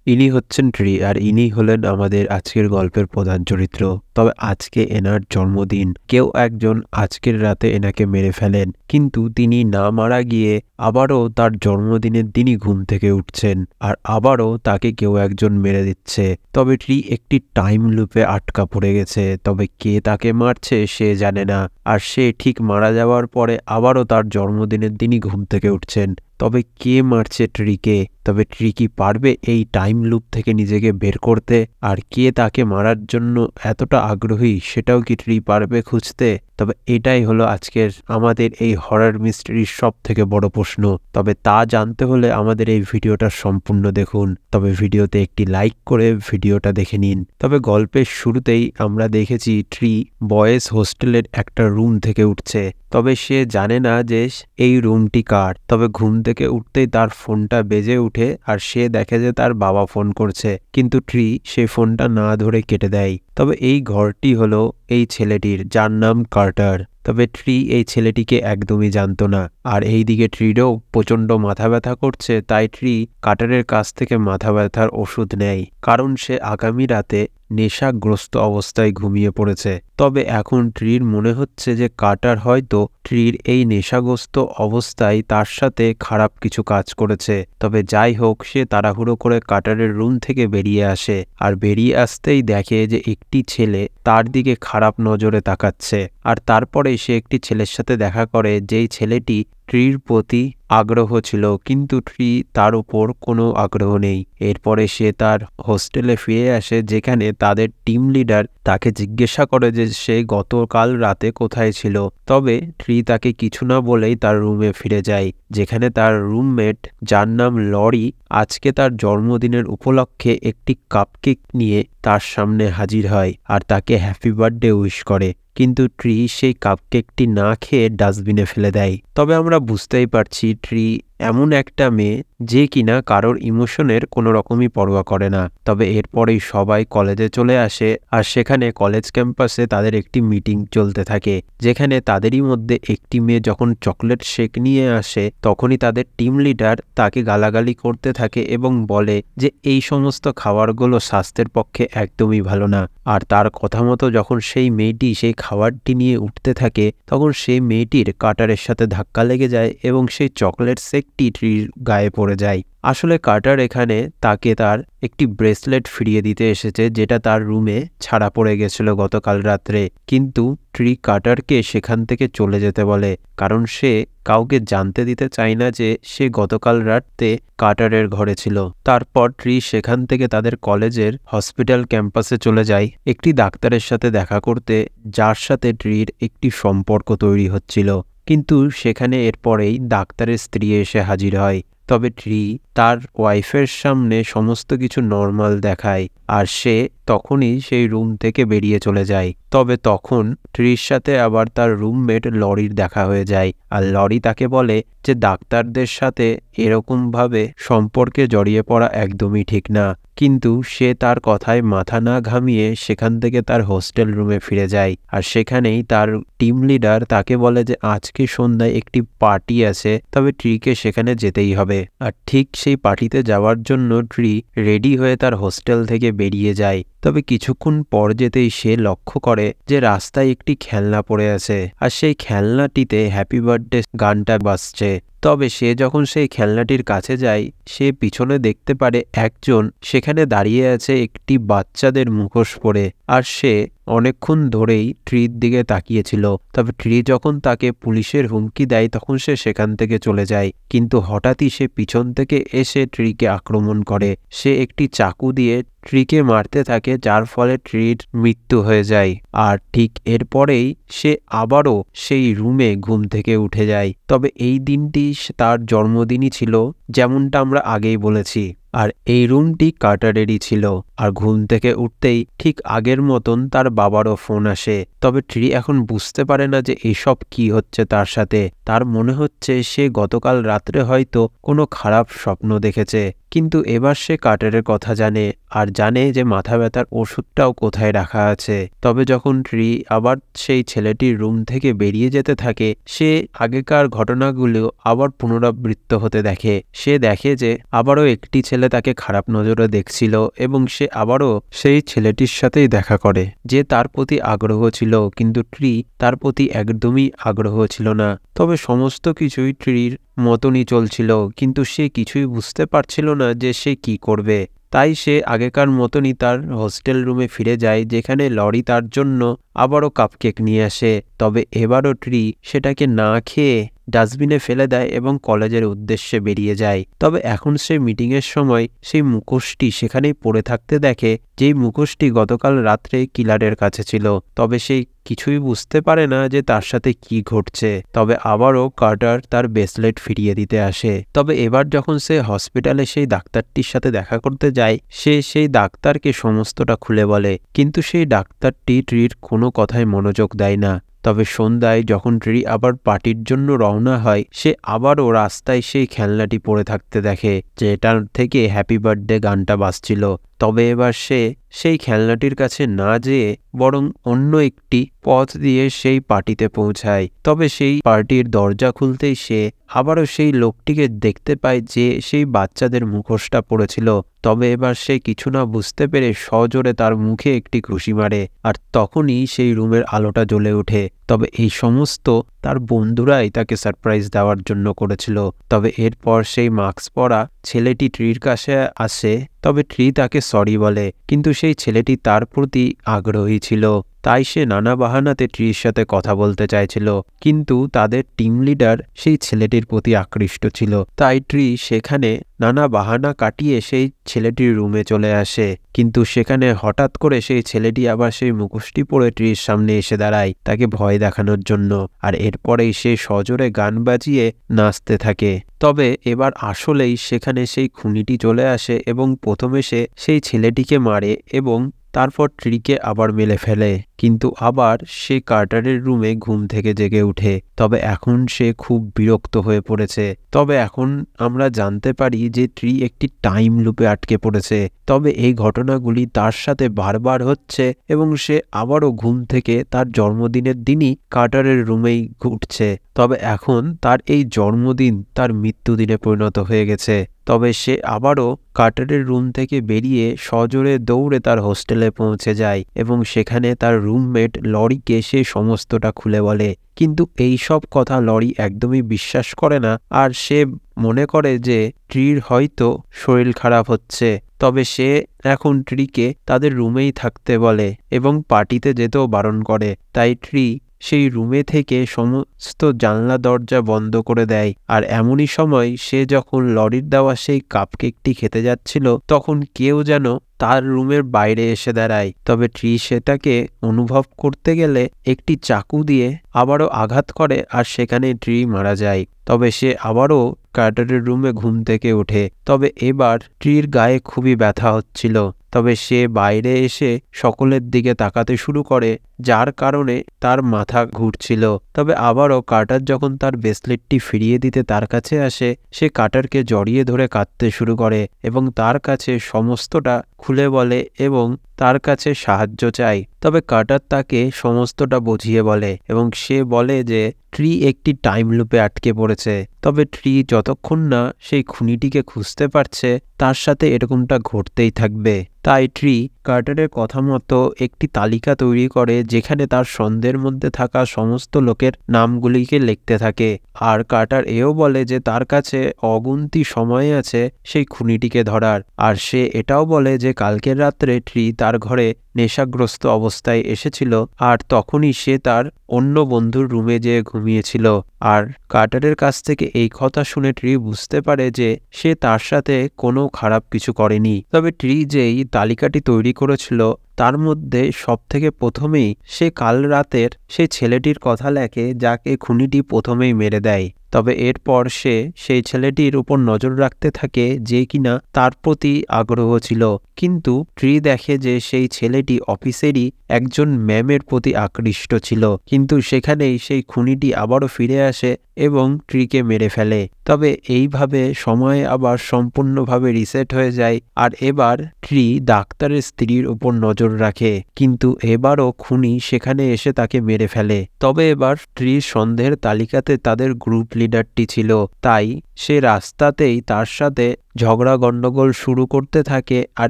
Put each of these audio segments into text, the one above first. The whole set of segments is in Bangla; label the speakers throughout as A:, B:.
A: ইনি হচ্ছেন ট্রি আর ইনি হলেন আমাদের আজকের গল্পের প্রধান চরিত্র। তবে আজকে এনার জন্মদিন। কেউ একজন আজকের রাতে এনাকে মেরে ফেলেন, কিন্তু তিনি না মারা গিয়ে আবারও তার জন্মদিনের দিনই ঘুম থেকে উঠছেন আর আবারও তাকে কেউ একজন মেরে দিচ্ছে। তবে ট্রি একটি টাইম লুপে আটকা পড়ে গেছে, তবে কে তাকে মারছে সে জানে না। আর সে ঠিক মারা যাওয়ার পরে আবারও তার জন্মদিনের দিনই ঘুম থেকে উঠছেন। তবে কে মারছে ট্রিকে? তবে ট্রি কি পারবে এই টাইম লুপ থেকে নিজেকে বের করতে? আর কে তাকে মারার জন্য এতটা আগ্রহী সেটাও কি ট্রি পারবে খুঁজতে? তবে এটাই হলো আজকের আমাদের এই হরর মিস্ট্রির সব থেকে বড় প্রশ্ন। তবে তা জানতে হলে আমাদের এই ভিডিওটা সম্পূর্ণ দেখুন। তবে ভিডিওতে একটি লাইক করে ভিডিওটা দেখে নিন। তবে গল্পের শুরুতেই আমরা দেখেছি ট্রি বয়েজ হোস্টেলের একটা রুম থেকে উঠছে। তবে সে জানে না যে এই রুমটি কার। তবে ঘুম থেকে উঠতেই তার ফোনটা বেজে উঠে আর সে দেখে যে তার বাবা ফোন করছে, কিন্তু ট্রি সে ফোনটা না ধরে কেটে দেয়। তবে এই ঘরটি হলো এই ছেলেটির, যার নাম কার্টার। তবে ট্রি এই ছেলেটিকে একদমই জানতো না। আর এইদিকে ট্রিরও প্রচণ্ড মাথা ব্যথা করছে, তাই ট্রি কার্টারের কাছ থেকে মাথা ব্যথার ওষুধ নেয়, কারণ সে আগামী রাতে নেশাগ্রস্ত অবস্থায় ঘুমিয়ে পড়েছে। তবে এখন ট্রির মনে হচ্ছে যে কার্টার হয়তো ট্রির এই নেশাগ্রস্ত অবস্থায় তার সাথে খারাপ কিছু কাজ করেছে। তবে যাই হোক, সে তাড়াহুড়ো করে কার্টারের রুম থেকে বেরিয়ে আসে আর বেরিয়ে আসতেই দেখে যে একটি ছেলে তার দিকে খারাপ নজরে তাকাচ্ছে। আর তারপরে সে একটি ছেলের সাথে দেখা করে, যেই ছেলেটি ট্রির প্রতি আগ্রহ ছিল, কিন্তু ট্রি তার উপর কোনো আগ্রহ নেই। এরপরে সে তার হোস্টেলে ফিরে আসে, যেখানে তাদের টিম লিডার তাকে জিজ্ঞাসা করে যে সে গতকাল রাতে কোথায় ছিল। তবে ট্রি তাকে কিছু না বলেই তার রুমে ফিরে যায়, যেখানে তার রুমমেট, যার নাম লরি, আজকে তার জন্মদিনের উপলক্ষে একটি কাপকেক নিয়ে তার সামনে হাজির হয় আর তাকে হ্যাপি বার্থডে উইশ করে। কিন্তু ট্রি সেই কাপকেকটি না খেয়ে ডাস্টবিনে ফেলে দেয়। তবে আমরা বুঝতেই পারছি ট্রি এমন একটা মেয়ে যে কিনা কারোর ইমোশনের কোনো রকমই পরোয়া করে না। তবে এরপরেই সবাই কলেজে চলে আসে আর সেখানে কলেজ ক্যাম্পাসে তাদের একটি মিটিং চলতে থাকে, যেখানে তাদেরই মধ্যে একটি মেয়ে যখন চকলেট শেক নিয়ে আসে তখনই তাদের টিম লিডার তাকে গালাগালি করতে থাকে এবং বলে যে এই সমস্ত খাবারগুলো স্বাস্থ্যের পক্ষে একদমই ভালো না। আর তার কথা মতো যখন সেই মেয়েটি সেই খাবারটি নিয়ে উঠতে থাকে, তখন সেই মেয়েটির কার্টারের সাথে ধাক্কা লেগে যায় এবং সেই চকলেট শেকটি ট্রির গায়ে পড়ে যায়। আসলে কার্টার এখানে তাকে তার একটি ব্রেসলেট ফিরিয়ে দিতে এসেছে, যেটা তার রুমে ছাড়া পড়ে গেছিল গতকাল রাত্রে। কিন্তু ট্রি কার্টারকে সেখান থেকে চলে যেতে বলে, কারণ সে কাউকে জানতে দিতে চায় না যে সে গতকাল রাতে কার্টারের ঘরে ছিল। তারপর ট্রি সেখান থেকে তাদের কলেজের হসপিটাল ক্যাম্পাসে চলে যায় একটি ডাক্তারের সাথে দেখা করতে, যার সাথে ট্রির একটি সম্পর্ক তৈরি হচ্ছিল। কিন্তু সেখানে এরপরেই ডাক্তারের স্ত্রী এসে হাজির হয়। তবে ট্রি তার ওয়াইফের সামনে সমস্ত কিছু নর্মাল দেখায় আর সে তখনই সেই রুম থেকে বেরিয়ে চলে যায়। তবে তখন ট্রির সাথে আবার তার রুমমেট লরির দেখা হয়ে যায় আর লরি তাকে বলে যে ডাক্তারদের সাথে এরকমভাবে সম্পর্কে জড়িয়ে পড়া একদমই ঠিক না। কিন্তু সে তার কথায় মাথা না ঘামিয়ে সেখান থেকে তার হোস্টেল রুমে ফিরে যায় আর সেখানেই তার টিম লিডার তাকে বলে যে আজকে সন্ধ্যায় একটি পার্টি আছে, তবে ট্রিকে সেখানে যেতেই হবে। আর ঠিক সেই পার্টিতে যাওয়ার জন্য ট্রি রেডি হয়ে তার হোস্টেল থেকে বেরিয়ে যায়। তবে কিছুক্ষণ পর যেতেই সে লক্ষ্য করে যে রাস্তায় একটি খেলনা পড়ে আছে আর সেই খেলনাটিতে হ্যাপি বার্থডে গানটা বাজছে। তবে সে যখন সেই খেলনাটির কাছে যায়, সে পিছনে দেখতে পারে একজন সেখানে দাঁড়িয়ে আছে একটি বাচ্চাদের মুখোশ পরে, আর সে অনেকক্ষণ ধরেই ট্রির দিকে তাকিয়েছিল। তবে ট্রি যখন তাকে পুলিশের হুমকি দেয় তখন সে সেখান থেকে চলে যায়, কিন্তু হঠাৎই সে পিছন থেকে এসে ট্রিকে আক্রমণ করে। সে একটি চাকু দিয়ে ট্রিকে মারতে থাকে, যার ফলে ট্রির মৃত্যু হয়ে যায়। আর ঠিক এরপরেই সে আবারও সেই রুমে ঘুম থেকে উঠে যায়। তবে এই দিনটি তার জন্মদিনই ছিল, যেমনটা আমরা আগেই বলেছি। আর এই রুমটি কার্টারেরই ছিল। আর ঘুম থেকে উঠতেই ঠিক আগের মতন তার বাবারও ফোন আসে। তবে ট্রি এখন বুঝতে পারে না যে এসব কি হচ্ছে তার সাথে। তার মনে হচ্ছে সে গতকাল রাত্রে হয়তো কোনো খারাপ স্বপ্ন দেখেছে, কিন্তু এবার সে কার্টারের কথা জানে আর জানে যে মাথা ব্যথার ওষুধটাও কোথায় রাখা আছে। তবে যখন ট্রি আবার সেই ছেলেটির রুম থেকে বেরিয়ে যেতে থাকে, সে আগেকার ঘটনাগুলো আবার পুনরাবৃত্ত হতে দেখে। সে দেখে যে আবারও একটি ছেলে হোস্টেলে তাকে খারাপ নজরে দেখছিল এবং সে আবারও সেই ছেলেটির সাথেই দেখা করে যে তার প্রতি আগ্রহ ছিল, কিন্তু ট্রি তার প্রতি একদমই আগ্রহ ছিল না। তবে সমস্ত কিছুই ট্রির মতনই চলছিল, কিন্তু সে কিছুই বুঝতে পারছিল না যে সে কি করবে। তাই সে আগেকার মতনই তার হোস্টেল রুমে ফিরে যায়, যেখানে লরি তার জন্য আবারও কাপকেক নিয়ে আসে। তবে এবারও ট্রি সেটাকে না খেয়ে ডাস্টবিনে ফেলে দেয় এবং কলেজের উদ্দেশ্যে বেরিয়ে যায়। তবে এখন সে মিটিংয়ের সময় সেই মুখোশটি সেখানেই পড়ে থাকতে দেখে, যেই মুখোশটি গতকাল রাত্রে কিলারের কাছে ছিল। তবে সেই কিছুই বুঝতে পারে না যে তার সাথে কি ঘটছে। তবে আবারও কার্টার তার ব্রেসলেট ফিরিয়ে দিতে আসে। তবে এবার যখন সে হসপিটালে সেই ডাক্তারটির সাথে দেখা করতে যায়, সে সেই ডাক্তারকে সমস্তটা খুলে বলে, কিন্তু সেই ডাক্তারটি ট্রির কোনো কথায় মনোযোগ দেয় না। তবে সন্ধ্যায় যখন ট্রি আবার পার্টির জন্য রওনা হয়, সে আবারও রাস্তায় সেই খেলনাটি পড়ে থাকতে দেখে, যেটার থেকে হ্যাপি বার্থডে গানটা বাজছিল। তবে এবার সে সেই খেলনাটির কাছে না যেয়ে বরং অন্য একটি পথ দিয়ে সেই পার্টিতে পৌঁছায়। তবে সেই পার্টির দরজা খুলতেই সে আবারও সেই লোকটিকে দেখতে পায় যে সেই বাচ্চাদের মুখোশটা পড়েছিল। তবে এবার সে কিছু না বুঝতে পেরে সজোরে তার মুখে একটি ঘুষি মারে, আর তখনই সেই রুমের আলোটা জ্বলে ওঠে। তবে এই সমস্ত তার বন্ধুরাই তাকে সারপ্রাইজ দেওয়ার জন্য করেছিল। তবে এরপর সেই মাস্ক পরা ছেলেটি ট্রির কাছে আসে, তবে ট্রি তাকে সরি বলে, কিন্তু সেই ছেলেটি তার প্রতি আগ্রহী ছিল। তাই সে নানা বাহানাতে ট্রির সাথে কথা বলতে চাইছিল, কিন্তু তাদের টিম লিডার সেই ছেলেটির প্রতি আকৃষ্ট ছিল। তাই ট্রি সেখানে নানা বাহানা কাটিয়ে সেই ছেলেটির রুমে চলে আসে, কিন্তু সেখানে হঠাৎ করে সেই ছেলেটি আবার সেই মুখোশটি পরে ট্রির সামনে এসে দাঁড়ায় তাকে ভয় দেখানোর জন্য। আর এরপরেই সে সজোরে গান বাজিয়ে নাচতে থাকে। তবে এবার আসলেই সেখানে সেই খুনিটি চলে আসে এবং প্রথমে সে সেই ছেলেটিকে মারে এবং তারপর ট্রিকে আবার মেরে ফেলে, কিন্তু আবার সে কার্টারের রুমে ঘুম থেকে জেগে উঠে। তবে এখন সে খুব বিরক্ত হয়ে পড়েছে। তবে এখন আমরা জানতে পারি যে ট্রি একটি টাইম লুপে আটকে পড়েছে। তবে এই ঘটনাগুলি তার সাথে বারবার হচ্ছে এবং সে আবারও ঘুম থেকে তার জন্মদিনের দিনই কার্টারের রুমেই ঘুরছে। তবে এখন তার এই জন্মদিন তার মৃত্যুদিনে পরিণত হয়ে গেছে। তবে সে আবারও কার্টারের রুম থেকে বেরিয়ে সজোরে দৌড়ে তার হোস্টেলে পৌঁছে যায় এবং সেখানে তার রুমমেট লরিকে সে সমস্তটা খুলে বলে। কিন্তু এই সব কথা লরি একদমই বিশ্বাস করে না, আর সে মনে করে যে ট্রির হয়তো শরীর খারাপ হচ্ছে। তবে সে এখন ট্রিকে তাদের রুমেই থাকতে বলে এবং পার্টিতে যেতেও বারণ করে। তাই ট্রি সেই রুমে থেকে সমস্ত জানলা দরজা বন্ধ করে দেয়। আর এমনই সময় সে যখন লরির দেওয়া সেই কাপকেকটি খেতে যাচ্ছিল, তখন কেউ যেন তার রুমের বাইরে এসে দাঁড়ায়। তবে ট্রি সেটাকে অনুভব করতে গেলে একটি চাকু দিয়ে আবারও আঘাত করে, আর সেখানে ট্রি মারা যায়। তবে সে আবারও কার্টারের রুমে ঘুম থেকে ওঠে। তবে এবার ট্রির গায়ে খুবই ব্যথা হচ্ছিল। তবে সে বাইরে এসে সকলের দিকে তাকাতে শুরু করে, যার কারণে তার মাথা ঘুরছিল। তবে আবারও কার্টার যখন তার ব্রেসলেটটি ফিরিয়ে দিতে তার কাছে আসে, সে কার্টারকে জড়িয়ে ধরে কাঁদতে শুরু করে এবং তার কাছে সমস্তটা খুলে বলে এবং তার কাছে সাহায্য চায়। তবে কার্টার তাকে সমস্তটা বুঝিয়ে বলে এবং সে বলে যে ট্রি একটি টাইম লুপে আটকে পড়েছে। তবে ট্রি যতক্ষণ না সেই খুনিটিকে খুঁজতে পারছে, তার সাথে এরকমটা ঘটতেই থাকবে। তাই ট্রি কার্টারের কথা মতো একটি তালিকা তৈরি করে, যেখানে তার সন্দেহের মধ্যে থাকা সমস্ত লোকের নামগুলিকে লিখতে থাকে। আর কার্টার এও বলে যে তার কাছে অগুন্তি সময় আছে সেই খুনিটিকে ধরার। আর সে এটাও বলে যে কালকের রাত্রে ট্রি তার ঘরে নেশাগ্রস্ত অবস্থায় এসেছিল, আর তখনই সে তার অন্য বন্ধুর রুমে যেয়ে ঘুমিয়েছিল। আর কার্টারের কাছ থেকে এই কথা শুনে ট্রি বুঝতে পারে যে সে তার সাথে কোনো খারাপ কিছু করেনি। তবে ট্রি যেই তালিকাটি তৈরি করেছিল, তার মধ্যে সবথেকে প্রথমেই সে কাল রাতের সেই ছেলেটির কথা লেখে, যাকে খুনিটি প্রথমেই মেরে দেয়। তবে এরপর সে সেই ছেলেটির উপর নজর রাখতে থাকে, যে কিনা তার প্রতি আগ্রহ ছিল। কিন্তু ট্রি দেখে যে সেই ছেলেটি অফিসেরই একজন ম্যামের প্রতি আকৃষ্ট ছিল। কিন্তু সেখানেই সেই খুনিটি আবারও ফিরে আসে এবং ট্রিকে মেরে ফেলে। তবে এইভাবে সময় আবার সম্পূর্ণভাবে রিসেট হয়ে যায়। আর এবার ট্রি ডাক্তারের স্ত্রীর উপর নজর রাখে, কিন্তু এবারও খুনি সেখানে এসে তাকে মেরে ফেলে। তবে এবার ট্রির সন্দেহের তালিকাতে তাদের গ্রুপ লিডারটি ছিল। তাই সে রাস্তাতেই তার সাথে ঝগড়া গন্ডগোল শুরু করতে থাকে। আর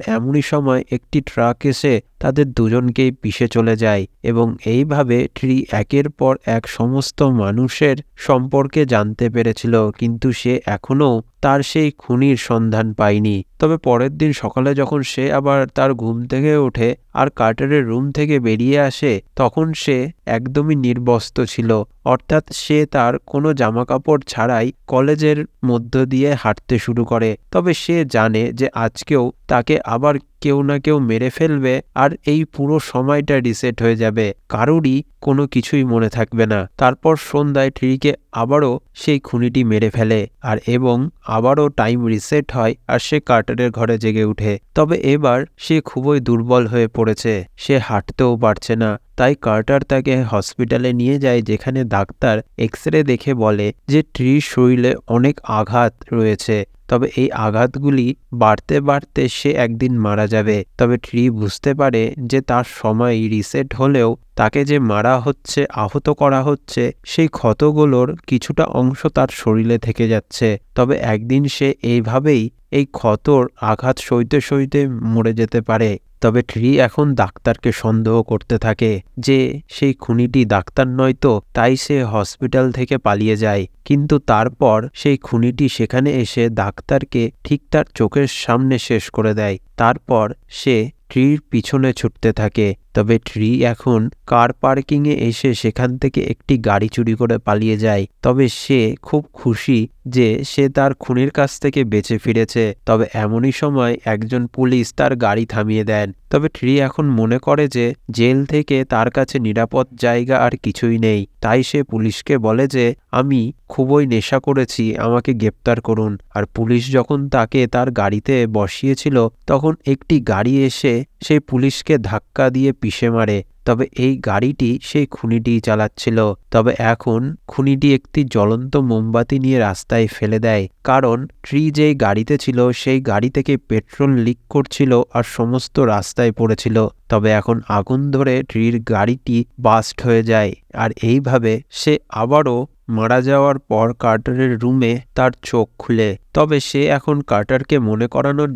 A: এমনই সময় একটি ট্রাক এসে তাদের দুজনকেই পিষে চলে যায় এবং এইভাবে ট্রি একের পর এক সমস্ত মানুষের সম্পর্কে জানতে পেরেছিল, কিন্তু সে এখনো তার সেই খুনির সন্ধান পায়নি। তবে পরের দিন সকালে যখন সে আবার তার ঘুম থেকে ওঠে আর কার্টারের রুম থেকে বেরিয়ে আসে, তখন সে একদমই নির্বস্ত্র ছিল, অর্থাৎ সে তার কোনো জামাকাপড় ছাড়াই কলেজের মধ্য দিয়ে হাঁটতে শুরু করে। তবে সে জানে যে আজকেও তাকে আবার কেউ না কেউ মেরে ফেলবে আর এই পুরো সময়টা রিসেট হয়ে যাবে, কারোরই কোনো কিছুই মনে থাকবে না। তারপর সন্ধ্যায় ট্রিকে আবারও সেই খুনিটি মেরে ফেলে আর এবং আবারও টাইম রিসেট হয় আর সে কার্টারের ঘরে জেগে উঠে। তবে এবার সে খুবই দুর্বল হয়ে পড়েছে, সে হাঁটতেও পারছে না। তাই কার্টার তাকে হসপিটালে নিয়ে যায়, যেখানে ডাক্তার এক্স-রে দেখে বলে যে ট্রির শরীরে অনেক আঘাত রয়েছে। তবে এই আঘাতগুলি বাড়তে বাড়তে সে একদিন মারা যাবে। তবে ট্রি বুঝতে পারে যে তার সময় রিসেট হলেও তাকে যে মারা হচ্ছে, আহত করা হচ্ছে, সেই ক্ষতগুলোর কিছুটা অংশ তার শরীরে থেকে যাচ্ছে। তবে একদিন সে এইভাবেই এই ক্ষতর আঘাত সইতে সইতে মরে যেতে পারে। তবে ট্রি এখন ডাক্তারকে সন্দেহ করতে থাকে যে সেই খুনিটি ডাক্তার নয় তো, তাই সে হসপিটাল থেকে পালিয়ে যায়। কিন্তু তারপর সেই খুনিটি সেখানে এসে ডাক্তারকে ঠিক তার চোখের সামনে শেষ করে দেয়। তারপর সে ট্রির পিছনে ছুটতে থাকে। তবে ট্রি এখন কার পার্কিংয়ে এসে সেখান থেকে একটি গাড়ি চুরি করে পালিয়ে যায়। তবে সে খুব খুশি যে সে তার খুনির কাছ থেকে বেঁচে ফিরেছে। তবে এমনই সময় একজন পুলিশ তার গাড়ি থামিয়ে দেন। তবে ট্রি এখন মনে করে যে জেল থেকে তার কাছে নিরাপদ জায়গা আর কিছুই নেই। তাই সে পুলিশকে বলে যে আমি খুবই নেশা করেছি, আমাকে গ্রেপ্তার করুন। আর পুলিশ যখন তাকে তার গাড়িতে বসিয়েছিল, তখন একটি গাড়ি এসে সেই পুলিশকে ধাক্কা দিয়ে পিষে মারে। তবে এই গাড়িটি সেই খুনিটিই চালাচ্ছিল। তবে এখন খুনিটি একটি জ্বলন্ত মোমবাতি নিয়ে রাস্তায় ফেলে দেয়, কারণ ট্রি যেই গাড়িতে ছিল সেই গাড়ি থেকে পেট্রোল লিক করছিল আর সমস্ত রাস্তায় পড়েছিল। তবে এখন আগুন ধরে ট্রির গাড়িটি বাস্ট হয়ে যায়। আর এইভাবে সে আবারও মারা যাওয়ার পর কার্টারের রুমে তার চোখ খুলে। তবে সে এখন কার্টারকে মনে করানোর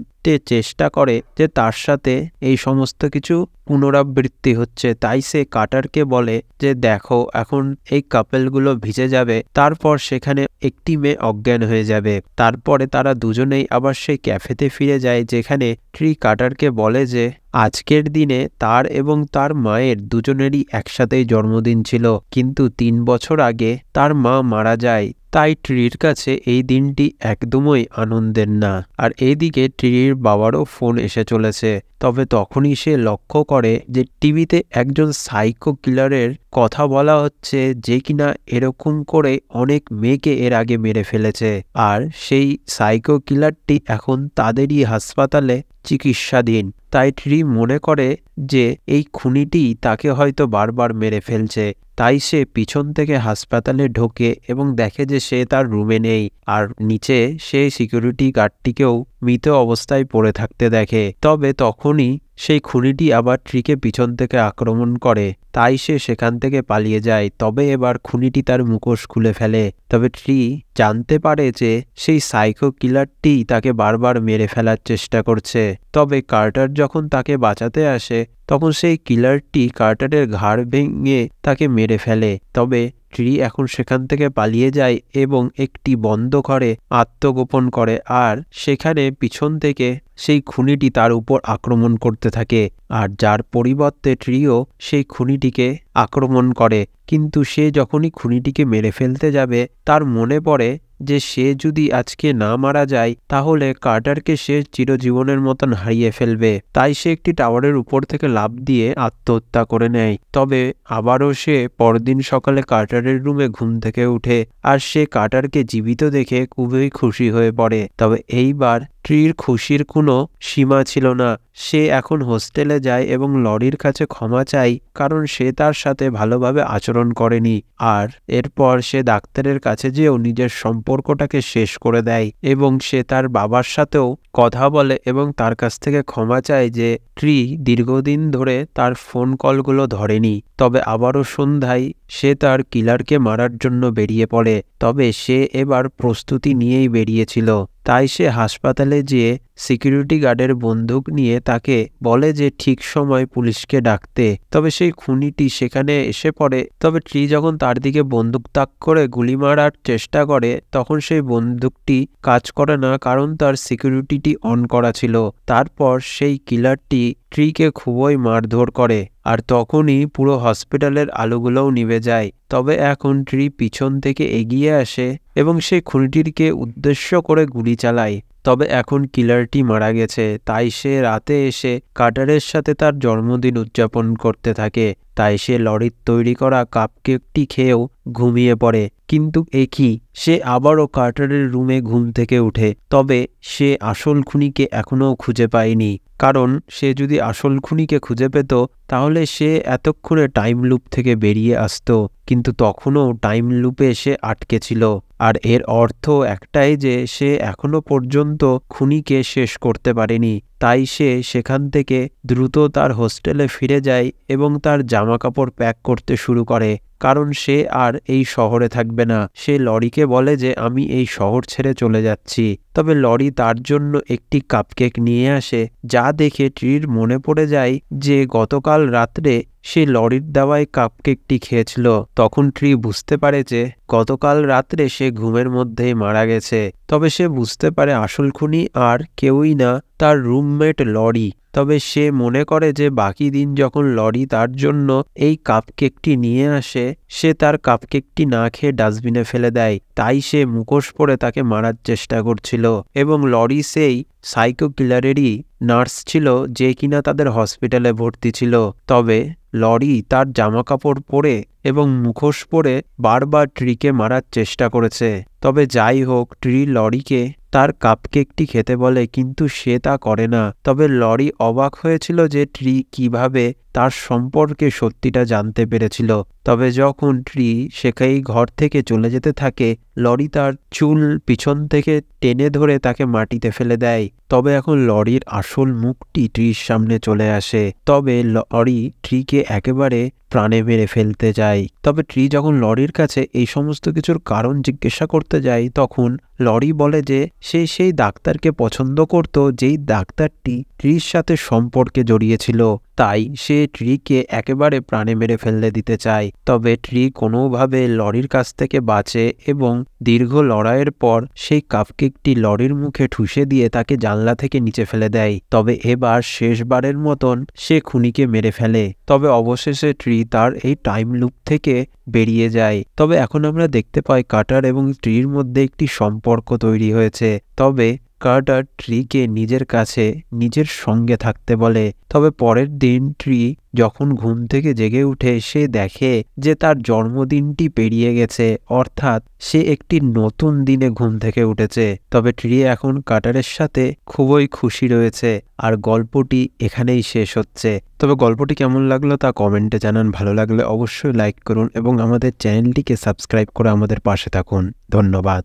A: চেষ্টা করে যে তার সাথে এই সমস্ত কিছু পুনরাবৃত্তি হচ্ছে। তাই সে কার্টারকে বলে যে দেখো, এখন এই কাপেলগুলো ভিজে যাবে, তারপর সেখানে একটি মেয়ে অজ্ঞান হয়ে যাবে। তারপরে তারা দুজনেই আবার সেই ক্যাফেতে ফিরে যায়, যেখানে ট্রি কার্টারকে বলে যে আজকের দিনে তার এবং তার মায়ের দুজনেরই একসাথেই জন্মদিন ছিল, কিন্তু 3 বছর আগে তার মা মারা যায়। তাই ট্রির কাছে এই দিনটি একদমই আনন্দের না। আর এইদিকে ট্রির বাবারও ফোন এসে চলেছে। তবে তখনই সে লক্ষ্য করে যে টিভিতে একজন সাইকো কিলারের কথা বলা হচ্ছে, যে কিনা এরকম করে অনেক মেয়েকে এর আগে মেরে ফেলেছে। আর সেই সাইকো কিলারটি এখন তাদেরই হাসপাতালে চিকিৎসাধীন। তাই ট্রি মনে করে যে এই খুনিটি তাকে হয়তো বারবার মেরে ফেলছে। তাই সে পিছন থেকে হাসপাতালে ঢোকে এবং দেখে যে সে তার রুমে নেই। আর নিচে সে সিকিউরিটি গার্ডটিকেও মৃত অবস্থায় পড়ে থাকতে দেখে। তবে তখনই সেই খুনিটি আবার ট্রিকে পিছন থেকে আক্রমণ করে। তাই সে সেখান থেকে পালিয়ে যায়। তবে এবার খুনিটি তার মুখোশ খুলে ফেলে। তবে ট্রি জানতে পারে যে সেই সাইকো কিলারটি তাকে বারবার মেরে ফেলার চেষ্টা করছে। তবে কার্টার যখন তাকে বাঁচাতে আসে, তখন সেই কিলারটি কার্টারের ঘাড় ভেঙে তাকে মেরে ফেলে। তবে ট্রি এখন সেখান থেকে পালিয়ে যায় এবং একটি বন্ধ ঘরে আত্মগোপন করে। আর সেখানে পিছন থেকে সেই খুনিটি তার উপর আক্রমণ করতে থাকে। আর যার পরিবর্তে ট্রিও সেই খুনিটিকে আক্রমণ করে। কিন্তু সে যখনই খুনিটিকে মেরে ফেলতে যাবে, তার মনে পড়ে যে সে যদি আজকে না মারা যায়, তাহলে কার্টারকে সে চিরজীবনের মতন হারিয়ে ফেলবে। তাই সে একটি টাওয়ারের উপর থেকে লাফ দিয়ে আত্মহত্যা করে নেয়। তবে আবারও সে পরদিন সকালে কার্টারের রুমে ঘুম থেকে উঠে আর সে কার্টারকে জীবিত দেখে খুবই খুশি হয়ে পড়ে। তবে এইবার ট্রির খুশির কোনো সীমা ছিল না। সে এখন হোস্টেলে যায় এবং লরির কাছে ক্ষমা চায়, কারণ সে তার সাথে ভালোভাবে আচরণ করেনি। আর এরপর সে ডাক্তারের কাছে যেও নিজের সম্পর্কটাকে শেষ করে দেয় এবং সে তার বাবার সাথেও কথা বলে এবং তার কাছ থেকে ক্ষমা চায় যে ট্রি দীর্ঘদিন ধরে তার ফোন কলগুলো ধরেনি। তবে আবারও সন্ধ্যায় সে তার কিলারকে মারার জন্য বেরিয়ে পড়ে। তবে সে এবার প্রস্তুতি নিয়েই বেরিয়েছিল। তাই সে হাসপাতালে যেয়ে সিকিউরিটি গার্ডের বন্দুক নিয়ে তাকে বলে যে ঠিক সময় পুলিশকে ডাকতে। তবে সেই খুনিটি সেখানে এসে পড়ে। তবে ট্রি যখন তার দিকে বন্দুক তাক করে গুলি মারার চেষ্টা করে তখন সেই বন্দুকটি কাজ করে না, কারণ তার সিকিউরিটিটি অন করা ছিল। তারপর সেই কিলারটি ট্রিকে খুবই মারধর করে আর তখনই পুরো হসপিটালের আলোগুলোও নিভে যায়। তবে এখন ট্রি পিছন থেকে এগিয়ে আসে এবং সেই খুনিটিকে উদ্দেশ্য করে গুলি চালায়। তবে এখন কিলারটি মারা গেছে, তাই সে রাতে এসে কার্টারের সাথে তার জন্মদিন উদযাপন করতে থাকে। তাই সে লরির তৈরি করা কাপকেকটি খেয়েও ঘুমিয়ে পড়ে। কিন্তু কি, সে আবারও কার্টারের রুমে ঘুম থেকে উঠে। তবে সে আসল খুনিকে এখনও খুঁজে পায়নি, কারণ সে যদি আসল খুনিকে খুঁজে পেত তাহলে সে এতক্ষণে টাইম লুপ থেকে বেরিয়ে আসতো, কিন্তু তখনও টাইম লুপে সে আটকে ছিল। আর এর অর্থ একটাই যে সে এখনো পর্যন্ত খুনিকে শেষ করতে পারেনি। তাই সে সেখান থেকে দ্রুত তার হোস্টেলে ফিরে যায় এবং তার জামাকাপড় প্যাক করতে শুরু করে, কারণ সে আর এই শহরে থাকবে না। সে লরিকে বলে যে আমি এই শহর ছেড়ে চলে যাচ্ছি। তবে লরি তার জন্য একটি কাপকেক নিয়ে আসে, যা দেখে ট্রির মনে পড়ে যায় যে গতকাল রাত্রে সে লরির দেওয়ায় কাপকেকটি খেয়েছিল। তখন ট্রি বুঝতে পারে যে গতকাল রাত্রে সে ঘুমের মধ্যেই মারা গেছে। তবে সে বুঝতে পারে আসল খুনি আর কেউই না, তার রুমমেট লরি। তবে সে মনে করে যে বাকি দিন যখন লরি তার জন্য এই কাপকেকটি নিয়ে আসে, সে তার কাপকেকটি না খেয়ে ডাস্টবিনে ফেলে দেয়। তাই সে মুখোশ পরে তাকে মারার চেষ্টা করছিল এবং লরি সেই সাইকো কিলারেরই নার্স ছিল যে কিনা তাদের হসপিটালে ভর্তি ছিল। তবে লরি তার জামাকাপড় পরে এবং মুখোশ পরে বারবার ট্রিকে মারার চেষ্টা করেছে। তবে যাই হোক, ট্রি লরিকে তার কাপকেকটি খেতে বলে, কিন্তু সে তা করে না। তবে লরি অবাক হয়েছিল যে ট্রি কিভাবে তার সম্পর্কে সত্যিটা জানতে পেরেছিল। তবে যখন ট্রি সেখানেই ঘর থেকে চলে যেতে থাকে, লরি তার চুল পিছন থেকে টেনে ধরে তাকে মাটিতে ফেলে দেয়। তবে এখন লরির আসল মুখটি ট্রির সামনে চলে আসে। তবে লরি ট্রিকে একেবারে প্রাণে মেরে ফেলতে যায়। তবে ট্রি যখন লরির কাছে এই সমস্ত কিছুর কারণ জিজ্ঞাসা করতে যায়, তখন লরি বলে যে সে সেই ডাক্তারকে পছন্দ করত যেই ডাক্তারটি ট্রির সাথে সম্পর্কে জড়িয়েছিল। তাই সে ট্রিকে একেবারে প্রাণে মেরে ফেলতে দিতে চায়। তবে ট্রি কোনোভাবে লরির কাছ থেকে বাঁচে এবং দীর্ঘ লড়াইয়ের পর সেই কাপকেকটি লরির মুখে ঠুসে দিয়ে তাকে জানলা থেকে নিচে ফেলে দেয়। তবে এবার শেষবারের মতন সে খুনিকে মেরে ফেলে। তবে অবশেষে ট্রি তার এই টাইম লুপ থেকে বেরিয়ে যায়। তবে এখন আমরা দেখতে পাই কার্টার এবং ট্রির মধ্যে একটি সম্পর্ক তৈরি হয়েছে। তবে কার্টার ট্রিকে নিজের কাছে নিজের সঙ্গে থাকতে বলে। তবে পরের দিন ট্রি যখন ঘুম থেকে জেগে উঠে সে দেখে যে তার জন্মদিনটি পেরিয়ে গেছে, অর্থাৎ সে একটি নতুন দিনে ঘুম থেকে উঠেছে। তবে ট্রি এখন কার্টারের সাথে খুবই খুশি রয়েছে আর গল্পটি এখানেই শেষ হচ্ছে। তবে গল্পটি কেমন লাগলো তা কমেন্টে জানান। ভালো লাগলে অবশ্যই লাইক করুন এবং আমাদের চ্যানেলটিকে সাবস্ক্রাইব করে আমাদের পাশে থাকুন। ধন্যবাদ।